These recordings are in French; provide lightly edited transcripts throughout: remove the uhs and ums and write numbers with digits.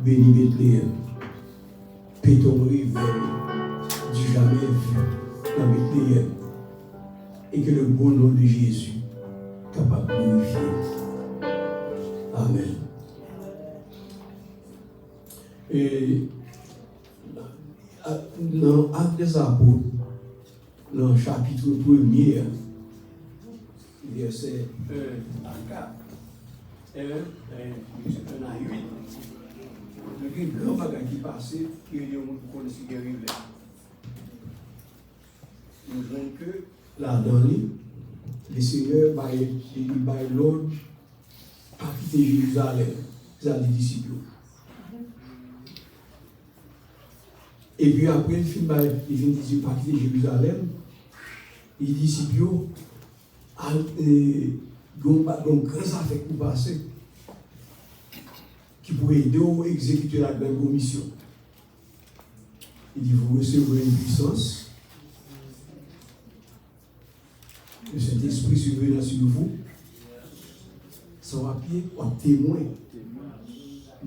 béni Bethléem, paix ton réveil du jamais vu dans Bethléem, et que le beau nom de Jésus capable de glorifier. Amen. Et dans Actes des Apôtres, dans le chapitre 1er, verset 1 à 4, 1 à 8, il y a un grand bagage qui passait, qui est le monde pour connaître ce qui arrive là. Nous voyons que là-dedans, le Seigneur va l'ordre à quitter Jérusalem, c'est les disciples. Et puis après, il vient dire pas quitter Jérusalem, les disciples ont grand affaire pour passer qui pourrait aider à exécuter la grande commission. Il dit vous recevrez une puissance, le Saint-Esprit survenant sur vous, sans papier, ou témoin.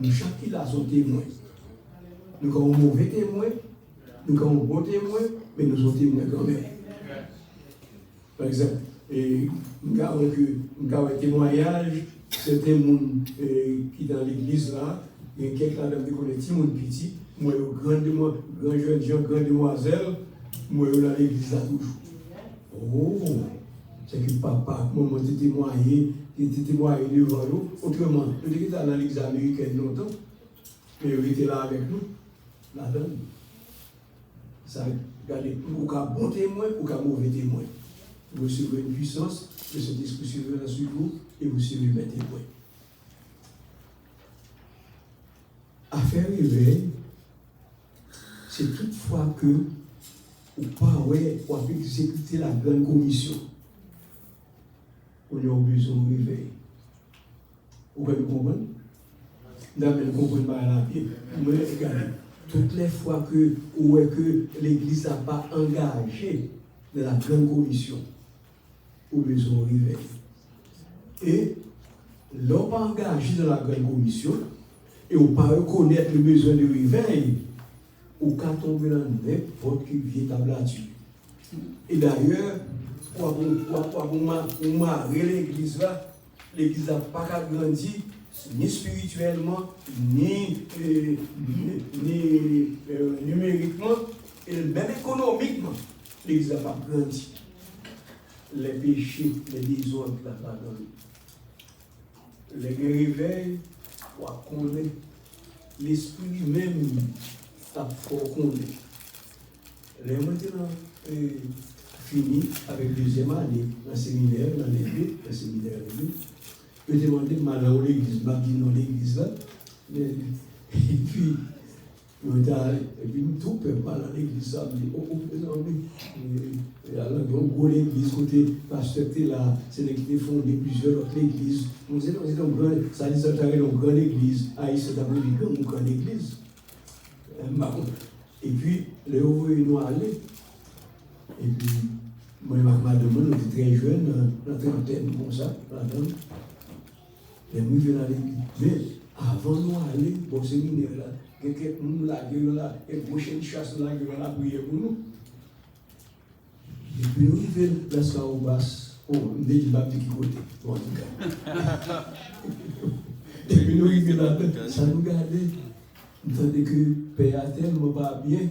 Nous, chacun a son témoin. Nous avons un mauvais témoin, nous avons un bon témoin, mais nous sommes témoins quand même. Par exemple, nous avons un témoignage, certains gens qui sont dans l'église là, il y a quelqu'un qui connaît petit monde petit, moi, grand jeune gens, grande demoiselle, moi, dans l'église là toujours. Oh, c'est que papa, maman, tu témoigné devant nous. Autrement, nous étions dans l'église américaine longtemps, mais ils étaient là avec nous. Là-dedans, ça regardez, ou un bon témoin ou un mauvais témoin. Vous recevez une puissance, que cet esprit survient sur vous et vous serez mes témoins. À faire réveil, c'est toutefois que ou pas, ouais, on peut exécuter la grande commission. On a besoin de réveil. Vous pouvez comprendre? Vous comprenez pas la vie. Vous regardez. Toutes les fois que l'Église n'a pas engagé de la grande commission, au besoin de réveil. Et l'on pas engagé dans la grande commission, et on pas reconnaître le besoin de réveil, on peut tomber dans n'importe quelle véritable là-dessus. Et d'ailleurs, pour marrer l'Église là, l'Église n'a pas grandi, ni spirituellement, ni numériquement, et même économiquement, l'Église n'a pas grandi. Les péchés, les désordres là-dedans. Les réveils, on connaît. L'esprit même, ça faut connaître. Les maintenant, fini avec deuxième année, dans le séminaire, dans l'église, le séminaire l'église. Je me demandais, maintenant, l'église, je dis non, l'église là. Et puis, tout peut pas dans l'église, ça me dit, alors, donc, l'église, côté pasteur, là, c'est l'église qui fondé plusieurs autres églises. On dit, ça dit, ça une grande église. Ah, c'est d'abord une grande église. Et puis, le haut, il nous allait. Et puis, moi et ma demande, on était très jeunes, la trentaine, comme ça, là-dedans. Et nous venons à l'église. Mais avant de nous aller, au séminaire, là, quelqu'un là, et prochaine chasse là, qui va prier pour nous. Et puis nous venons là, ça au bas. Oh, on dit qu'il va qui côté. Bon, en tout cas. Et puis nous venons là, ça nous gardait. Tandis que le père a tellement pas bien,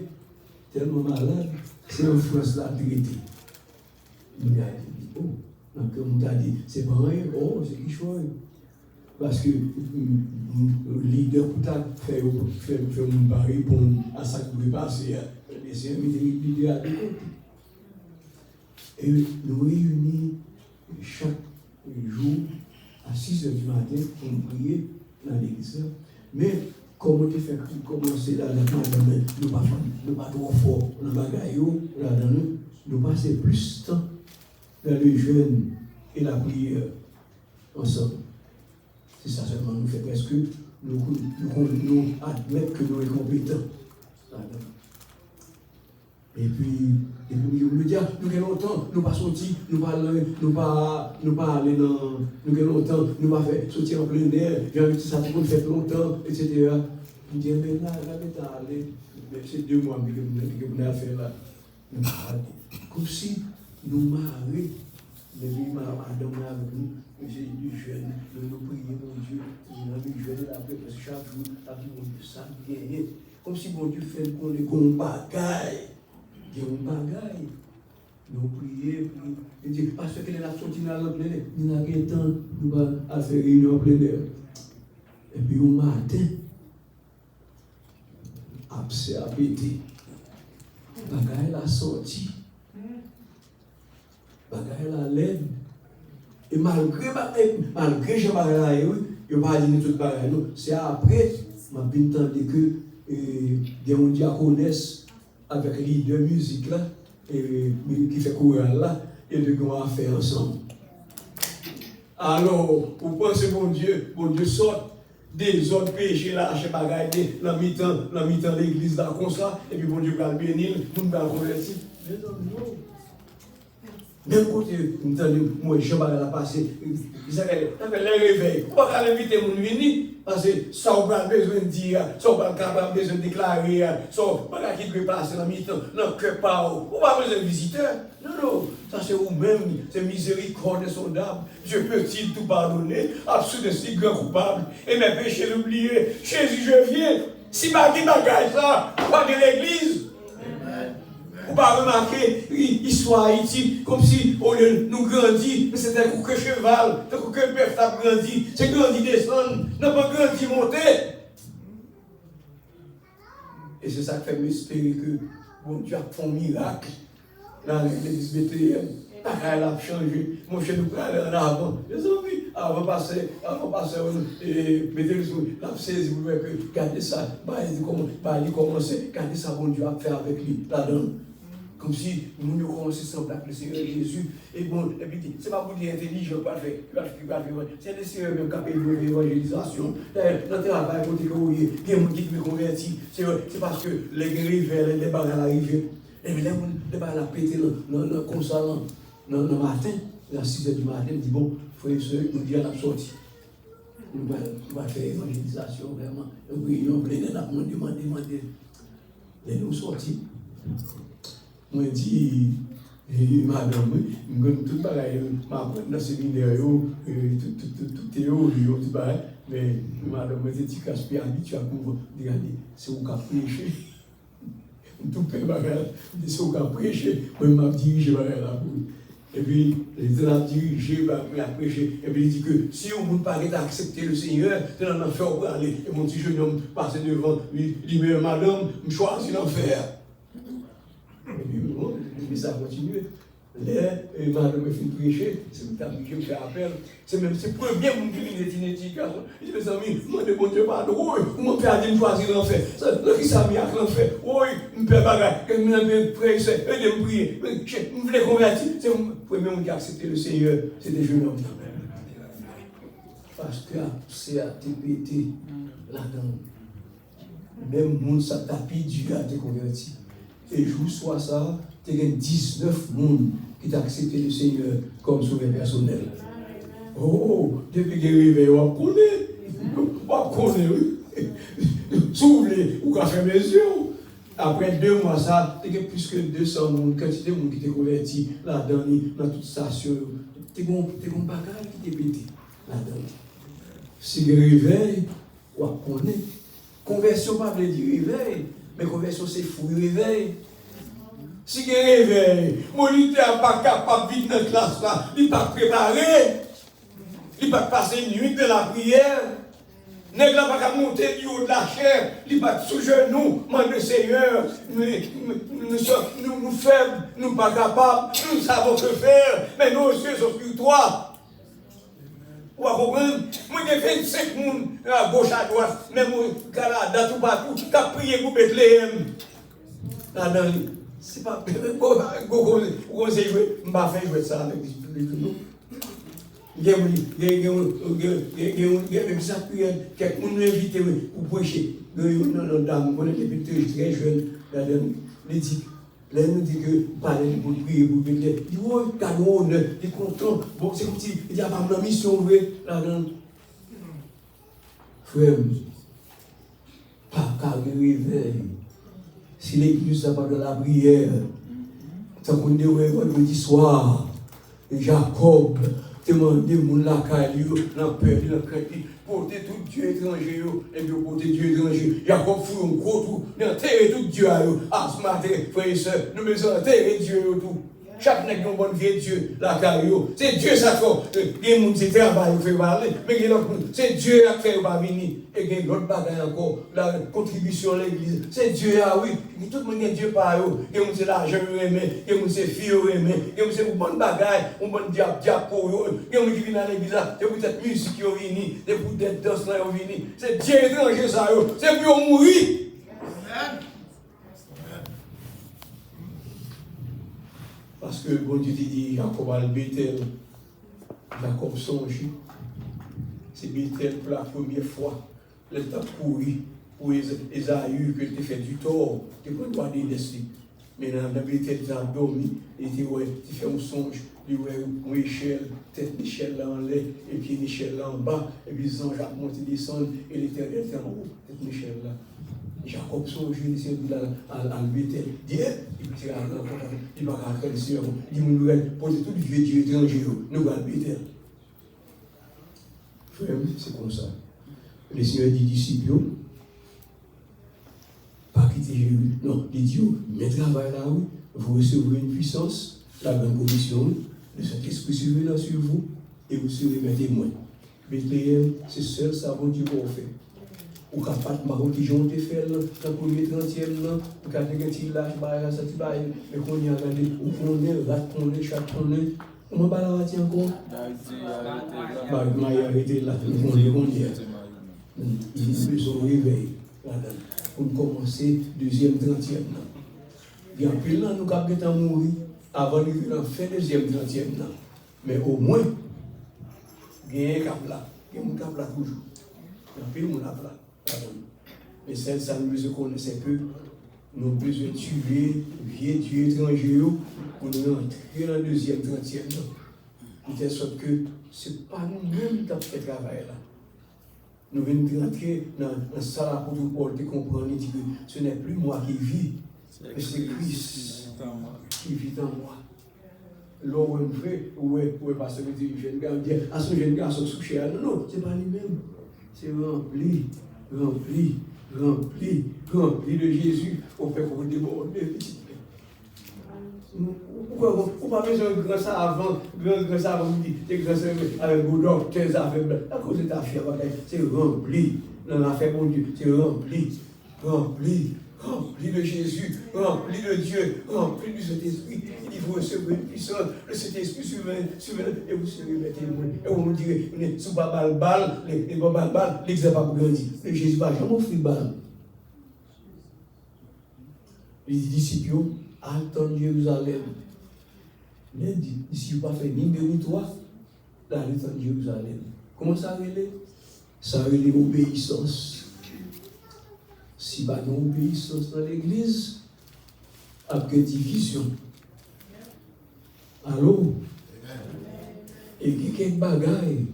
tellement malade, c'est en France là, traité. Il a dit, oh, donc on t'a dit, c'est pas rien, oh, c'est qui choisit. Parce que le leader pour faire mon pari pour à ça qui devait passer, c'est un leader à deux côtés. Et nous réunissons chaque jour à 6 h du matin pour prier dans l'église. Mais comment tu fais pour commencer là, nous pas trop fort, nous pas gaillot, nous passer plus de temps dans le jeûne et la prière ensemble. C'est ça seulement nous fait presque nous admettre que nous sommes compétents. Et puis nous disons, nous avons longtemps, nous pas sorti, nous pas aller dans, nous avons longtemps, nous pas fait sortir en plein air, j'ai envie de ça, tout le monde fait longtemps, etc. Je dis, mais là, c'est 2 mois que vous avez fait là. Comme si nous marions, mais oui, madame avec nous, j'ai du jeune, nous prions, mon Dieu, nous avons du jeune la paix, parce que chaque jour, la vie, mon Dieu, ça vient. Comme si mon Dieu fait qu'on est qu'on bagaille. Il y a un bagaille. Nous prions, et dit, parce que les nations qui n'ont pas nous n'avons pas temps, nous allons faire réunion en plein air. Et puis au matin, après a pété, bagaille la sortie, bagaille la laide. Et malgré je bagaille, il n'y a pas dit tout bagaille. C'est après, je vais entendre que il y a un diaconesse avec les deux musiques là. Qui fait courir là, et de vont faire ensemble. Alors, vous pensez, mon Dieu sort des autres péchés là, chez Bagaille, la mi-temps l'église là, comme ça, et puis mon Dieu va le bénir, nous va le convertir. Mais non. Même côté, moi, je vais la passer, ils avaient les réveils. On va l'inviter mon venir, parce que ça, on a besoin de dire, ça, on a besoin de déclarer, ça, on a qui peut passer dans le mi-temps, non, que pas, on n'a pas besoin de visiteurs. Non, ça c'est vous-même, c'est miséricorde de son âme. Je peux-il tout pardonner, absolument si grand coupable, et mes péchés l'oublier. Jésus, je viens, si ma vie m'agaille ça, pas de l'église. Vous ne pouvez pas remarquer l'histoire Haïti comme si au lieu de nous grandir, mais c'est un coup que cheval, un coup que bœuf a grandi, c'est grandi descendre, n'a pas grandi monter. Et c'est ça qui fait m'espérer que bon Dieu a fait un miracle dans l'église Bethléem. Elle a changé. Mon cher nous parle en avant. Les amis, avant de passer, mettez-le sur la saisi, vous voyez que gardez ça, il commence, gardez ça, bon Dieu a fait avec lui, là-dedans. Comme si nous commençons ensemble avec le Seigneur Jésus. Et bon, et puis, c'est pas pour dire intelligent, pas fait. C'est le Seigneur même qui a fait l'évangélisation. D'ailleurs, dans le travail, quand il y a des gens qui me convertissent, c'est parce que les rivières, les barres arrivent. Et puis, les barres ont pété comme ça, dans le matin, à 6h du matin, il dit bon, frère et soeur, nous disons la sortie. Nous allons faire l'évangélisation, vraiment. Nous allons demander. Et nous sortis. Moi, je dis, madame, je dis, tout pareil, dans le séminaire, tout théorie, tout pareil, mais madame, je dis, tu es habitué à regarder, c'est où qu'a prêché. Tout le bagage, c'est où qu'a prêché, moi, je dirige la boule. Et puis, il a dirigé, il a prêché, et puis il dit que si on ne peut pas accepter le Seigneur, c'est dans l'enfer pour aller. Et mon petit jeune homme passe devant, il dit, mais madame, je choisis l'enfer. Et puis ça continue. Les madame me fait prêcher, c'est le temps que je me fais appel. C'est même le premier monde qui vient d'être éducation. Il dit, mes amis, moi, de mon Dieu, pardon, oui, mon père a dit, choisir l'enfer. Le qui s'est mis à l'enfer, oui, je me fais bagarre, je me fais prêcher, je me prier, je me voulais convertir. C'est le premier monde qui a accepté le Seigneur, c'est des jeunes hommes. Parce que c'est à TPT là-dedans. Même le monde, ça tapit, Dieu a été converti. Et je vous sois ça, il y a 19 personnes qui ont accepté le Seigneur comme sauveur personnel. Oh, depuis qu'il est arrivé, on connaît. On connaît, oui. S'ouvrir, ou qu'on fait mes yeux. Après 2 mois, ça, il y a plus que 200 personnes, quantité de gens qui étaient convertis là-dedans, dans toute station. Il y a un bagage qui était pété là-dedans. Si il réveille, on connaît. Conversion, pas veut dire réveil. Mais conversion, c'est fou, réveil. Si il réveille, mon leader n'est pas capable de vivre dans la classe là, il n'est pas préparé. Il ne peut pas passer une nuit de la prière. Il n'est pas capable de monter du haut de la chair. Il n'est pas sous genou, mon Seigneur. Nous sommes faibles, nous ne sommes pas capables, nous ne savons que faire, mais nos yeux sont sur toi. Vous comprenez? Moi, j'ai 25 personnes à gauche, à droite, même au Canada, tout partout, qui ont prié pour Bethléem. C'est pas. Vous conseillez jouer? Je ne vais pas faire jouer ça avec les gens. Il y a des appuyants, quelqu'un nous invite pour prêcher. Une dame, on était très jeune, elle dit. Là, nous dit que parler pour prier, pour venir. Il dit, oh, canon, il est content. Bon, c'est comme si il n'y a pas de mission, là-dedans. Frère, pas carré réveil. Si l'église n'a pas de la prière, tant qu'on est vendredi soir, Jacob demandait mon lacaille, la peur, la crainte, porter tout Dieu étranger, et puis porter Dieu étranger. Jacob fout un gros tout, enterrer tout Dieu à eux. Ah, ce matin, frères et sœurs, nous mettons enterrer Dieu tout. Chaque nègre bon vie Dieu, la caillou. C'est Dieu ça fait. Il y a des gens qui travaillent, fait parler, mais c'est Dieu qui fait pas venir. Et il y a l'autre bagaille encore, la contribution à l'église. C'est Dieu, ah oui. Tout le monde a Dieu par eux. Il y a des gens qui l'argent, il y a des gens qui filles, il y a des gens qui bonne bagaille, un bon diable pour eux. Il y a des gens qui viennent à l'église, c'est pour cette musique qui est venue, c'est pour cette danse qui est venue. C'est Dieu étranger ça, c'est pour mourir. Parce que bon Dieu dit, Jacob a le Bethel. Jacob songe. C'est Bethel pour la première fois. Le temps couru pour Esaü que tu fait du tort. Tu peux pas délaisser. Mais dans Bethel, tu as dormi. Et tu fais un songe. Tu vois une échelle, tête d'échelle là en l'air, et puis une échelle là en bas. Et puis les anges montent et descendent. Et l'Éternel est en haut, cette échelle là. Jacob songe, il s'est dit à Bethel. Dieu, il va rentrer le Seigneur. Il va nous poser tout le vieux Dieu étranger. Nous allons Bethel. Frère, c'est comme ça. Le Seigneur dit disciples, pas quitter Jérusalem. Non, il dit, mais travail là, oui, vous recevrez une puissance, la grande commission, le Saint-Esprit survenant sur vous, et vous serez mes témoins. Bethléem, c'est seul ça, bon Dieu, qu'on fait. Ou capable de marron qui j'ont fait dans le premier 30e, pour qu'à des petits lâches, ça tu vas, mais qu'on y a regardé, ou qu'on est, rat qu'on est, chat qu'on est, on m'a pas la raté encore. Bah, il m'a arrêté là, on y est. Ils sont réveillés, pour commencer, deuxième 30e. Il y a plus là, nous avons mourir avant de venir en fin deuxième 30e. Mais au moins, il y a un cap là, il y a un cap là toujours. Il y a plus de cap là. Mais celle ça nous connaissait que nous avons besoin de tuer vieux Dieu étranger pour nous entrer dans le deuxième 30e. De telle sorte que ce n'est pas nous-mêmes qui avons fait ce travail là. Nous venons rentrer dans la salle à Paul de comprendre et dire que ce n'est plus moi qui vis, mais c'est Christ qui vit en moi. Là où on fait, où est pasteur me dit, jeune gars, dit, à ce jeune garçon souché, non, ce n'est pas lui-même. C'est rempli de Jésus, on fait pour déborder petit. Pourquoi on n'a pas besoin de grand savant, grand savant dit, des grands savants avec vos docteurs, avec à cause de ta fière, c'est rempli. Dans l'affaire mon Dieu, c'est rempli de Jésus, rempli de Dieu, rempli du Saint-Esprit. Il faut recevoir une puissance, le Saint-Esprit surveille, et vous serez mes témoins. Et vous me direz, sous bal, les bal, l'exemple pas grandi. Mais Jésus va jamais offrir balle. Les disciples attendent Jérusalem. Les disciples n'ont pas fait ni deux ni trois, là, ils attendent Jérusalem. Comment ça relève? Ça relève l'obéissance. Si pas d'obéissance dans l'église, après division. Allô? Et il y a quelques bagailles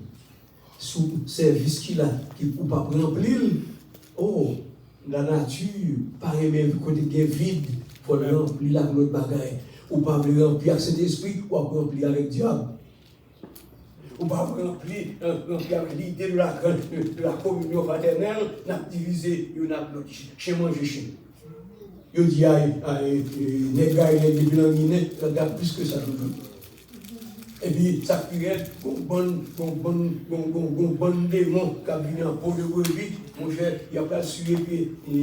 sous service qu'il a, qui ne peut pas remplir. Oh, la nature, par même côté qui est vide, il faut le remplir avec notre bagaille. Ou pas le remplir avec cet esprit, ou pas remplir avec le diable. Ou pas remplir avec l'idée de la communion fraternelle, n'a divisé, il y a chez manger chez. Il dit à les gars, il y a plus que ça. Et puis, ça prière, un bon démon qui a venu en peau de brebis, mon cher, il a pas sué, puis je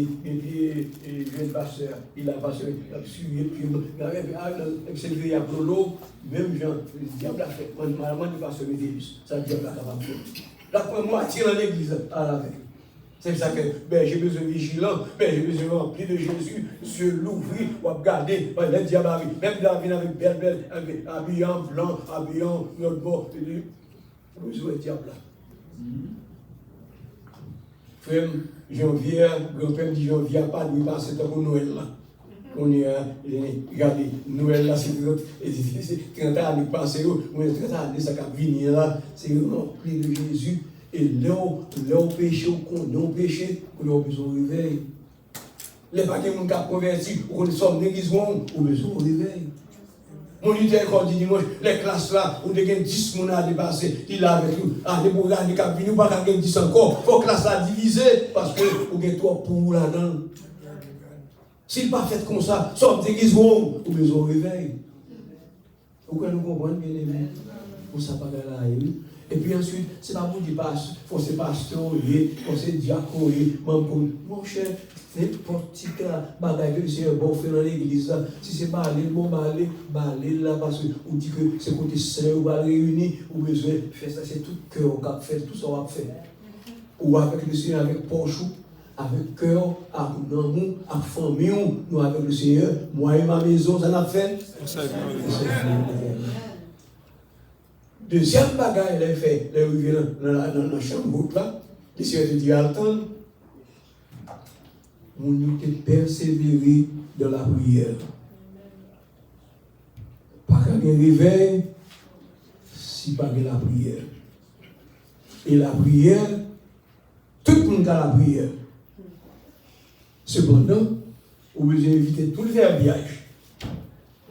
jeune pasteur, il a sué, puis il a l'eau, même Jean, le diable a fait, normalement, il va se mettre ça le diable a capable de faire. La première moitié dans l'église, à la veille. C'est ça que j'ai besoin de vigilant, j'ai besoin de remplir de Jésus, sur l'ouvrir, ou regarder, le diable arrive, même David avec belle, habillant blanc, habillant notre bord, besoin de diable là. Frère, janvier, grand-père dit janvier, pas de passer pour Noël là. On est, regardez, Noël là, c'est 30 ans de passé, ou 30 ans de ça qui a venir là, c'est rempli de Jésus. Et là, péché, on péché, on a besoin de réveil. Les paquets qui ont converti, ou qu'on sommes d'église, ou besoin de réveil. Mon leader, quand il dit dimanche, les classes là, où il y a 10 personnes à dépasser, il a avec nous. Ah, les programmes qui ont venu, pas qu'il y ait 10 encore. Il faut que la classe là diviser, parce que vous avez trop pour là-dedans. S'il n'est pas fait comme ça, sommes d'église, ou besoin de réveil. Pourquoi nous comprenons bien les mêmes? Pour ça, pas là. Et puis ensuite, c'est pas pour dire faut c'est pasteur, faut c'est diacon, mon cher, n'importe qui bagaille que le Seigneur bon fait dans l'église, si c'est balai, bon balai là, parce que on dit que c'est côté saint, ou va réunir, ou besoin de faire ça, c'est tout cœur qu'on a fait, tout ça on va faire. Ou avec le Seigneur, avec poche, avec cœur, avec amour, avec famille, nous avec le Seigneur, moi et ma maison, ça n'a fait. Deuxième bagaille, elle a fait, elle est arrivée dans la chambre là, le Seigneur te dit, attends, on te persévérer dans la prière. Pas qu'un réveil, si pas que la prière. Et la prière, tout le monde a la prière. Cependant, vous devez éviter tout le verbiage.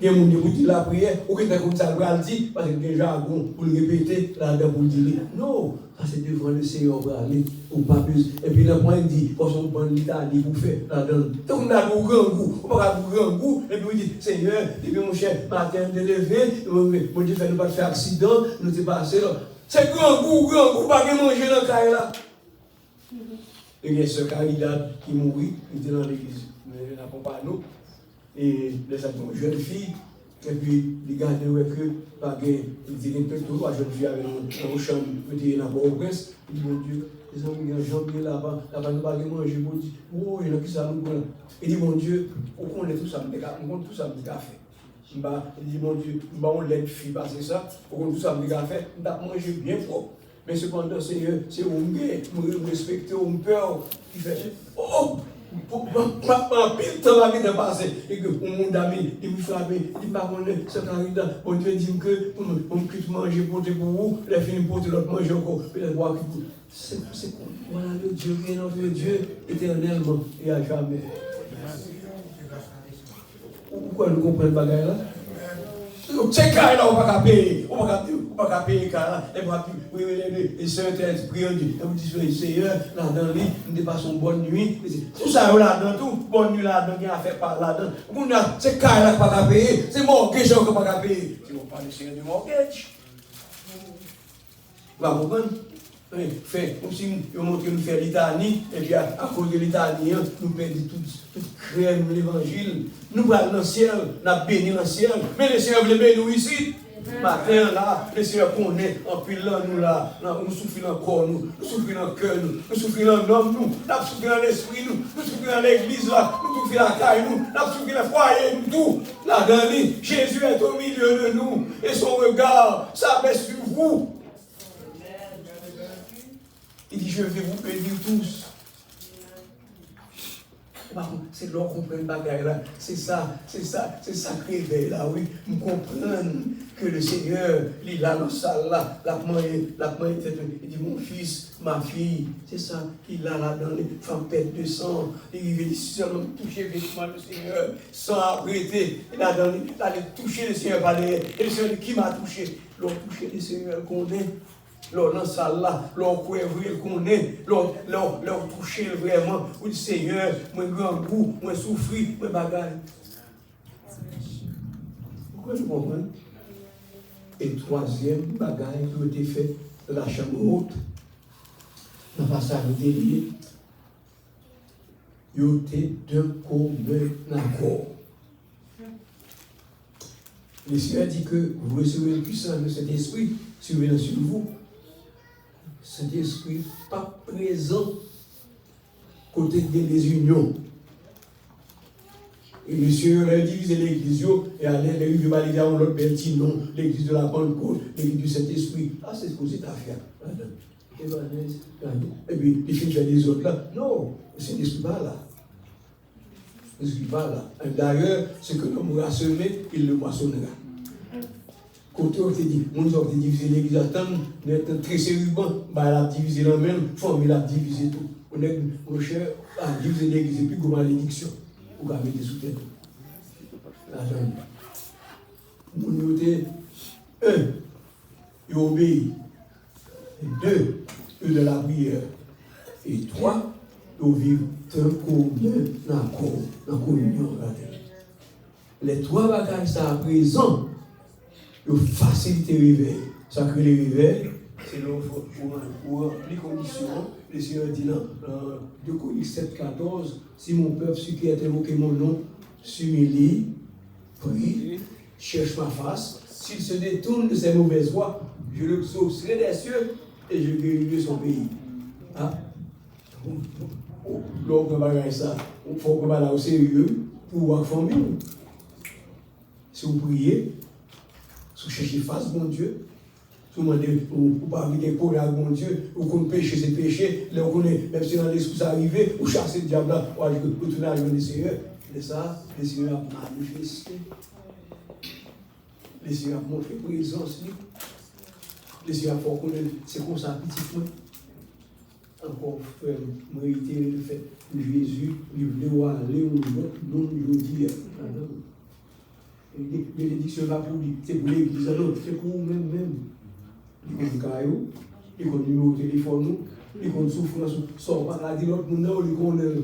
Il y a des gens qui disent la prière, ou qui comme ça, le dit, parce qu'il y a un jargon pour le répéter, là-dedans pour le dire. Non, ça c'est devant le Seigneur pour aller, ou pas plus. Et puis, le point il dit, parce qu'on prend l'Italie pour faire là-dedans. Donc, on a un grand goût, on va avoir un grand goût, et puis on dit, Seigneur, et puis mon cher, matin de lever, mon Dieu fait nous pas faire accident, nous sommes passés là. C'est grand goût, pas de manger dans le cahier là. Et il y a ce candidat qui mourit, il était dans l'église, mais il n'a pas nous. Et les actions jeunes filles, et puis les gars ils disent un peu tout, la jeune fille avec un chambre, il y a un beau prince, il dit mon Dieu, les amis, il y a un jambier là-bas, nous pas manger, il dit, oh, il y a qui ça nous connaît. Il dit mon Dieu, on connaît tout ça, on connaît tout ça, on café. Il dit mon Dieu, on l'a fille passer ça, on connaît tout ça, on café, on a mangé bien propre. Mais cependant, Seigneur, c'est on respecte, on peur, qui fait, oh! Pas pile temps la vie de passer et que mon ami il me frappe il dit pas ce candidat bon Dieu dit que on quitte manger pour vous les filles pour l'autre manger encore puis les boire c'est voilà le Dieu qui est notre Dieu éternellement et à jamais. Pourquoi nous comprenons pas là? C'est carré là, on va pas payer. On va pas payer car là, les Saint-Esprit, on dit Seigneur, là-dedans, nous dépassons bonne nuit. Tout ça là-dedans, tout, bonne nuit là-dedans, qui a fait par là-dedans. C'est carré là, pas payer. C'est mortgage qu'on va pas payer. Si on parle du Seigneur du mortgage. Vous comprenez? Fait, comme si nous montrons que nous faisons litanie, et puis à cause de litanie, nous perdons toute crème de l'évangile. Nous allons dans le ciel, nous avons béni dans le ciel, mais le Seigneur veut bénir nous ici. Matin là, le Seigneur connaît, en plus là, nous souffrons dans le corps, nous souffrons dans le cœur, nous souffrons dans l'homme, nous souffrons dans l'esprit, nous souffrons dans l'église là, nous souffrons dans la caille, nous souffrons dans le foyer, nous tout. Là-dedans, Jésus est au milieu de nous, et son regard s'abaisse sur vous. Il dit, je vais vous bénir tous. C'est là qu'on prend le bagage là. C'est ça qui réveille là, oui. Nous comprenons que le Seigneur, il a dans la salle là, il dit, mon fils, ma fille, c'est ça qu'il a là dans les femmes pètes de sang. Il veut seulement toucher le vêtement du Seigneur sans arrêter. Il a touché le Seigneur par les. Et le Seigneur qui m'a touché? L'on touché le Seigneur qu'on est. L'on dans ça là, l'on couvrir qu'on est, l'on toucher vraiment, oui Seigneur, moi grand goût, moi souffrir, moi bagaille. Pourquoi je comprends? Et troisième bagaille qui a été fait dans la chambre haute, dans le passage de délié, il y a été d'un commun accord. Le Seigneur dit que vous recevez le puissance de cet esprit survenant sur vous. Cet esprit pas présent côté des unions. Et le Seigneur a divisé l'église et allait les rivaliser dans l'autre petit nom, l'église de la Pentecôte, l'église du Saint-Esprit. Ah, c'est ce que c'est à faire. Et puis, les filles des autres là. Non, le Saint-Esprit pas là. Le Saint-Esprit pas là. D'ailleurs, ce que l'homme a semé, il le moissonnera. Côté on te dit, on a divisé l'église à temps, d'être très sérieux, il a divisé la même forme, il a divisé tout. On est, mon cher, a divisé l'église et puis comme malédiction. ou avez des sous-têtes. Attendez. Mon côté, un, il obéit. Deux, il de la prière. Et trois, il vit tant qu'on dans la communion. Les trois bagages ça à présent, ils facilitent le réveil. Ça crée le réveil, c'est pour les conditions. Le Seigneur dit dans 2 Chroniques 7, 14, si mon peuple, ceux qui a invoqué mon nom, s'humilie, prie, cherche ma face, s'il se détourne de ses mauvaises voies, je le saucerai des cieux et je guérirai son pays. Ah? Donc, on va ça. Il faut qu'on va là au sérieux pour voir famille. Si vous priez, si vous cherchez face, bon Dieu, si vous demandez, vous parlez des pauvres à bon Dieu, vous connaissez péché, c'est péché, là vous connaissez, même si dans l'esprit ça arrive, vous chassez le diable là, vous retournez à le Seigneur. Et ça, le Seigneur a manifesté. Le Seigneur a montré présence. Le Seigneur a fait connaître, c'est comme ça, petit point. Encore, frère, moi, réitérer le fait que Jésus, il voulait aller où non, je dis, bénédiction va pour lui, c'est pour l'église, non, c'est pour vous-même. Il connaît le caillou, il connaît le numéro de téléphone, il connaît souffrance, sort par là, dit l'autre monde, il connaît.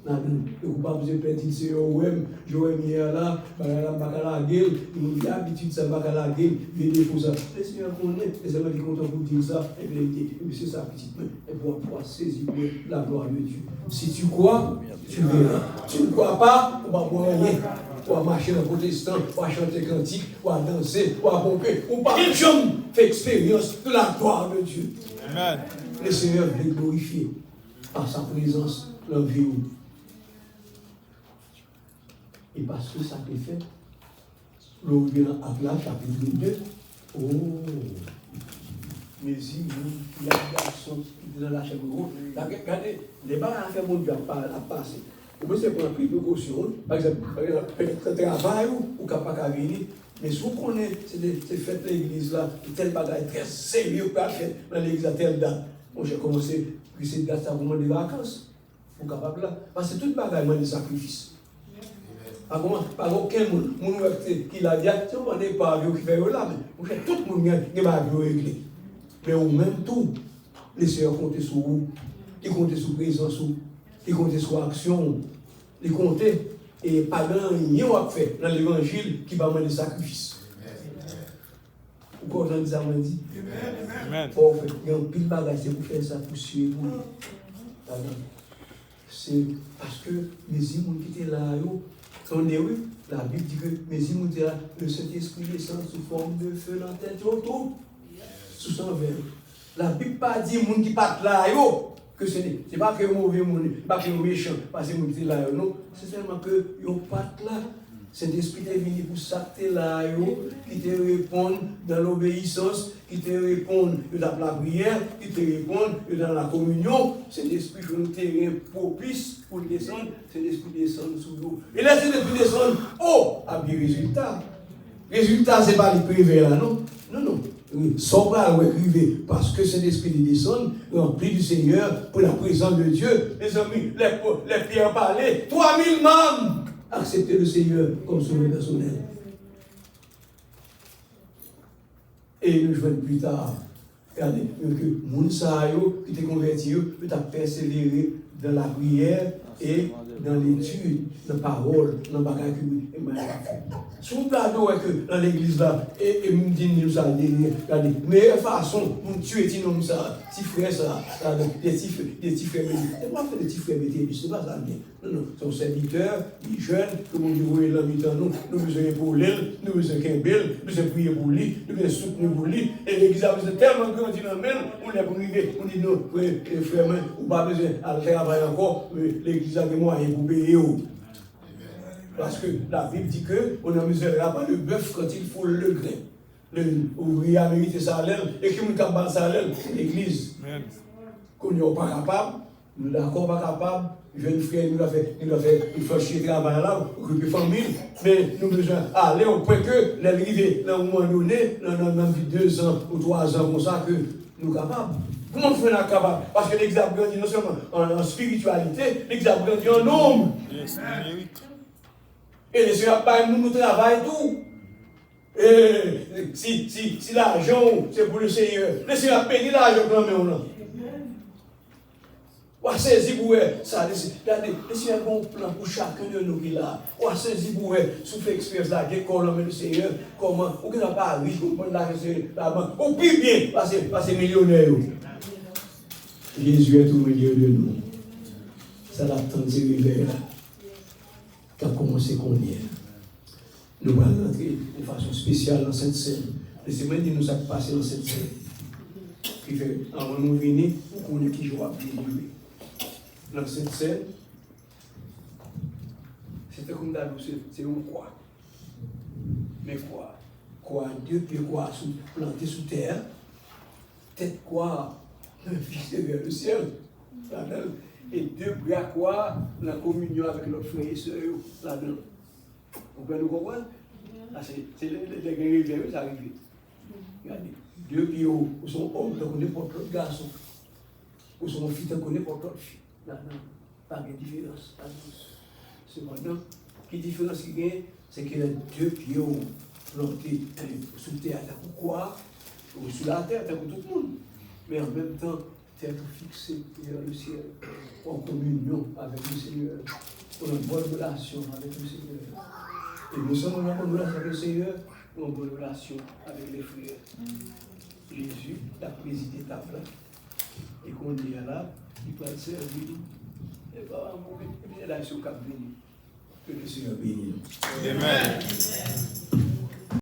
Le coupable de petit Seigneur, Joël hier là, Bacala Gueule, il a l'habitude de Bacala Gueule, il pour ça. Le Seigneur connaît, et c'est moi qui est content pour dire ça, et c'est ça, petite main, et pour saisir la gloire de Dieu. Si tu crois, tu verras. Tu ne crois pas, on va voir rien. On va marcher dans le protestant, on va chanter cantique, on va danser, on va pomper, on va jamais faire expérience de la gloire de Dieu. Amen. Le Seigneur veut glorifier par sa présence dans la vie. Et parce que ça t'est fait, l'on vient à Apla, chapitre 2. Oh, mais si il y a des garçons qui sont dans la chambre, regardez, les balles à faire mon Dieu à passer. Vous pouvez prendre pris précaution, par exemple, peut-être travail ou capable de venir, mais si vous connaissez, c'est fait l'église là, tel bagage très sérieux pour faire dans l'église à telle date. Moi j'ai commencé, puis cette date, ça vous demande des vacances. Vous capable là. Parce que tout bagage demande des sacrifices. Par aucun monde qui l'a dit, si on n'est pas vieux qui fait là, mais tout le monde qui va vieux régler. Mais au même tout, les seigneurs comptent sur vous, ils comptent sur présence, ils comptent sur action, ils comptent et pas rien à faire dans l'évangile qui va demander sacrifice. Pourquoi on a dit ça, on dit? Amen. Pour faire un pile bagage, c'est pour faire ça, pour suivre. C'est parce que les gens qui étaient là, attendez, oui, la Bible dit que mais si nous là, le Saint-Esprit descend sous forme de feu dans la tête autour, sous son verre. La Bible pas dit moun qui pas là que ce n'est pas que mauvais moun, pas que méchant, parce que moun qui là non, c'est seulement que yo pas là. Saint-Esprit est venu pour ça que là qui te répondent dans l'obéissance, qui te répondent dans la prière, qui te répondent dans la communion. Saint-Esprit fait un terrain propice pour descendre, Saint-Esprit descend sous l'eau. Et là, Saint-Esprit descend, oh, à bien résultat. Résultat, ce n'est pas le privé là, non? Non. Sans pas le privé, parce que Saint-Esprit descend, rempli du Seigneur, pour la présence de Dieu. Les amis, les pierres parlaient, 3000 membres. Accepter le Seigneur comme sauveur personnel. Et nous jouons plus tard. Regardez, que Mounsayo, qui t'est converti, peut persévérer dans la prière et dans l'étude, dans la parole, dans le bagage et si vous regardez que dans l'église là, et nous disons regardez, meilleure façon pour tuer des hommes, ça, petits frères, ça, des petits frères, c'est pas faire des petits frères, c'est pas ça bien. Non, son serviteur, les jeunes, que mon Dieu voit l'homme dans nous, nous besoin pour l'aile, nous besoin qu'un bel, nous besoin prier pour lui, nous besoin soutenir pour lui, et l'église a besoin tellement grandi dans le même, on l'a pour arriver, on dit non, frère, on n'a pas besoin de travailler encore, l'église a des moyens pour payer. Parce que la Bible dit qu'on ne mesurera pas le bœuf quand il faut le grain. L'ouvrier a mérité sa laine, et qui nous a sa laine, c'est l'église. Qu'on n'est pas capable, nous d'accord pas capable, jeune frère, nous l'a fait, il faut chier travail là, occuper famille, mais nous besoin aller au point que l'arrivée, dans un moment donné, dans 2 ans ou 3 ans, comme ça, que nous sommes capables. Comment on fait la capable? Parce que l'exemple grandit non seulement en spiritualité, l'exemple grandit en nombre. Et le Seigneur pas nous travail tout. Et si l'argent, c'est pour le Seigneur. Le Seigneur paye l'argent quand même. On va saisir pour ça. Le Seigneur a un plan pour chacun de nous qui est là. On va saisir pour souffler l'expérience là, l'école, le Seigneur. Comment? On ne pas riche, on prend l'argent la banque. On prie bien, parce que millionnaire. Jésus est au milieu de nous. Ça l'attend de rivières là. Qui a commencé qu'on y est. Nous allons rentrer de façon spéciale dans cette scène. Laissez-moi dire nous a passé dans cette scène. Qui fait, avant nous venir, on est qui joue à bien jouer. Dans cette scène, c'était comme d'habitude, c'est une croix. Mais quoi? Quoi? Deux pieds quoi plantés sous terre, tête quoi fixée vers le ciel. Et deux bras quoi la communion avec notre frère et soeur là-dedans. Vous pouvez nous comprendre? C'est les guerriers, ça arrive. Regardez, deux pieds hauts, où sont hommes, donc n'importe quel garçon. Où sont filles, donc n'importe quelle fille. Pas de différence. Cependant, qui différence qu'il y a, c'est qu'il y a deux pieds hauts plantés sous terre, pourquoi? Ou sous la terre, pour tout le monde. Mais en même temps, tête fixée vers le ciel, en communion avec le Seigneur, pour une bonne relation avec le Seigneur. Et nous sommes en bonne relation avec le Seigneur, en bonne relation avec les frères. Jésus a présidé ta place. Et qu'on est là, il peut être servi. Et bien là, il se cap béni. Que le Seigneur bénisse. Amen.